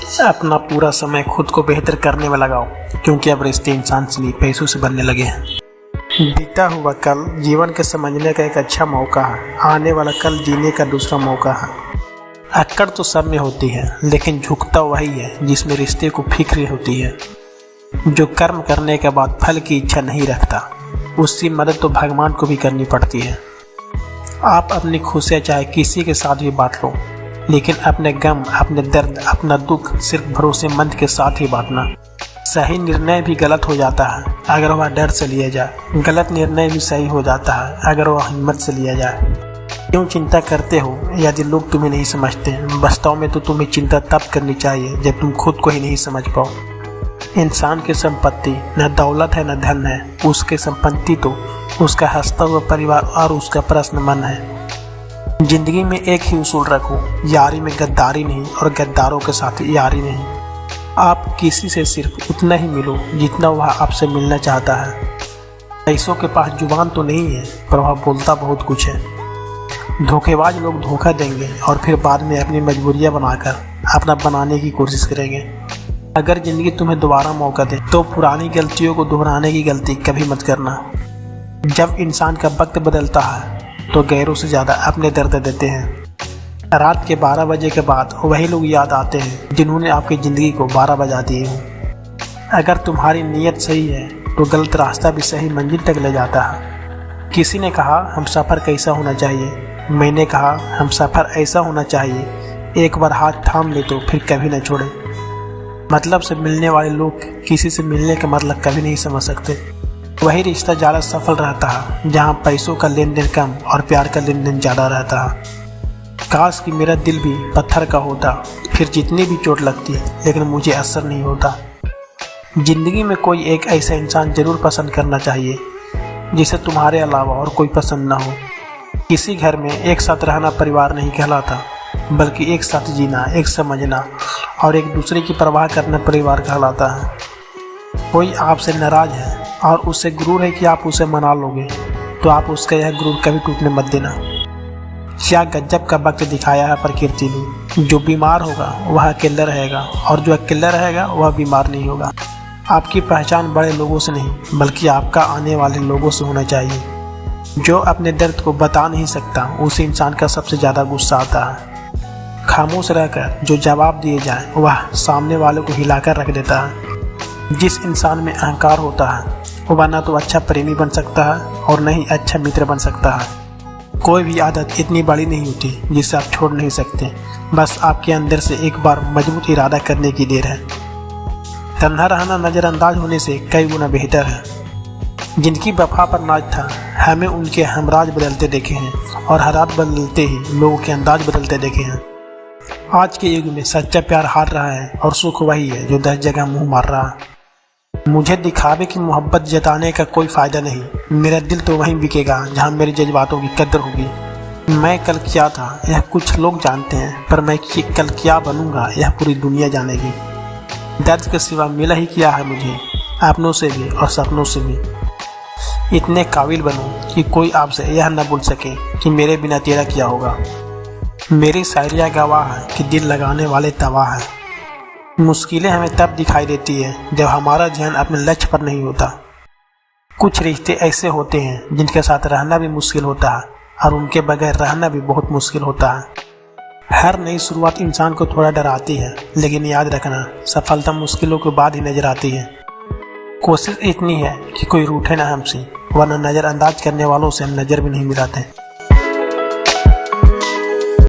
अपना पूरा समय खुद को बेहतर करने में लगाओ, क्योंकि अब रिश्ते इंसान से नहीं पैसों से बनने लगे हैं। बीता हुआ कल जीवन के समझने का एक अच्छा मौका है, आने वाला कल जीने का दूसरा मौका है। अक्कड़ तो सब में होती है, लेकिन झुकता वही है जिसमें रिश्ते को फिक्र होती है। जो कर्म करने के बाद फल की इच्छा नहीं रखता, उसकी मदद तो भगवान को भी करनी पड़ती है। आप अपनी खुशियाँ चाहे किसी के साथ भी बांट लो, लेकिन अपने गम, अपने दर्द, अपना दुख सिर्फ भरोसेमंद के साथ ही बांटना। सही निर्णय भी गलत हो जाता है अगर वह डर से लिया जाए, गलत निर्णय भी सही हो जाता है अगर वह हिम्मत से लिया जाए। क्यों चिंता करते हो यदि लोग तुम्हें नहीं समझते? वास्तव में तो तुम्हें चिंता तब करनी चाहिए जब तुम खुद को ही नहीं समझ पाओ। इंसान की संपत्ति न दौलत है न धन है, उसकी संपत्ति तो उसका हंसता हुआ परिवार और उसका प्रश्न मन है। जिंदगी में एक ही उसूल रखो, यारी में गद्दारी नहीं और गद्दारों के साथ यारी नहीं। आप किसी से सिर्फ उतना ही मिलो जितना वह आपसे मिलना चाहता है। पैसों के पास जुबान तो नहीं है, पर वह बोलता बहुत कुछ है। धोखेबाज लोग धोखा देंगे और फिर बाद में अपनी मजबूरियां बनाकर अपना बनाने की कोशिश करेंगे। अगर ज़िंदगी तुम्हें दोबारा मौका दे तो पुरानी गलतियों को दोहराने की गलती कभी मत करना। जब इंसान का वक्त बदलता है तो गैरों से ज़्यादा अपने दर्द देते हैं। रात के 12 बजे के बाद वही लोग याद आते हैं जिन्होंने आपकी ज़िंदगी को 12 बजा दिए हों। अगर तुम्हारी नीयत सही है तो गलत रास्ता भी सही मंजिल तक ले जाता है। किसी ने कहा हम सफ़र कैसा होना चाहिए, मैंने कहा हम सफ़र ऐसा होना चाहिए, एक बार हाथ थाम ले तो फिर कभी न छोड़े। मतलब से मिलने वाले लोग किसी से मिलने का मतलब कभी नहीं समझ सकते। वही रिश्ता ज़्यादा सफल रहता है जहाँ पैसों का लेन देन कम और प्यार का लेन देन ज़्यादा रहता है। काश कि मेरा दिल भी पत्थर का होता, फिर जितनी भी चोट लगती है लेकिन मुझे असर नहीं होता। ज़िंदगी में कोई एक ऐसा इंसान ज़रूर पसंद करना चाहिए जिसे तुम्हारे अलावा और कोई पसंद ना हो। किसी घर में एक साथ रहना परिवार नहीं कहलाता, बल्कि एक साथ जीना, एक समझना और एक दूसरे की परवाह करना परिवार कहलाता है। कोई आपसे नाराज़ है और उससे गुरूर है कि आप उसे मना लोगे, तो आप उसका यह गुरूर कभी टूटने मत देना। क्या गजब का वक्त दिखाया है प्रकृति ने। जो बीमार होगा वह अकेला रहेगा और जो अकेला रहेगा वह बीमार नहीं होगा। आपकी पहचान बड़े लोगों से नहीं, बल्कि आपका आने वाले लोगों से होना चाहिए। जो अपने दर्द को बता नहीं सकता, उस इंसान का सबसे ज़्यादा गुस्सा आता है। खामोश रहकर जो जवाब दिए जाए वह सामने वाले को हिलाकर रख देता है। जिस इंसान में अहंकार होता है वह ना तो अच्छा प्रेमी बन सकता है और न ही अच्छा मित्र बन सकता है। कोई भी आदत इतनी बड़ी नहीं होती जिसे आप छोड़ नहीं सकते, बस आपके अंदर से एक बार मजबूत इरादा करने की देर है। तन्हा रहना नज़रअंदाज होने से कई गुना बेहतर है। जिनकी वफा पर नाज था, हमें उनके हमराज बदलते देखे हैं और हालात बदलते ही लोगों के अंदाज बदलते देखे हैं। आज के युग में सच्चा प्यार हार रहा है और सुख वही है जो 10 जगह मुंह मार रहा है। मुझे दिखावे की मोहब्बत जताने का कोई फ़ायदा नहीं। मेरा दिल तो वहीं बिकेगा जहां मेरे जज्बातों की कद्र होगी। मैं कल क्या था यह कुछ लोग जानते हैं, पर मैं कल क्या बनूंगा यह पूरी दुनिया जानेगी। दर्द के सिवा मिला ही क्या है मुझे, अपनों से भी और सपनों से भी। इतने काबिल बनो कि कोई आपसे यह न बोल सके कि मेरे बिना तेरा क्या होगा। मेरी शायरिया गवाह है कि दिल लगाने वाले तबाह है। मुश्किलें हमें तब दिखाई देती है जब हमारा ध्यान अपने लक्ष्य पर नहीं होता। कुछ रिश्ते ऐसे होते हैं जिनके साथ रहना भी मुश्किल होता है और उनके बगैर रहना भी बहुत मुश्किल होता है। हर नई शुरुआत इंसान को थोड़ा डराती है, लेकिन याद रखना सफलता मुश्किलों के बाद ही नजर आती है। कोशिश इतनी है कि कोई रूठे ना हमसे, वरना नज़रअंदाज करने वालों से हम नज़र भी नहीं मिलाते।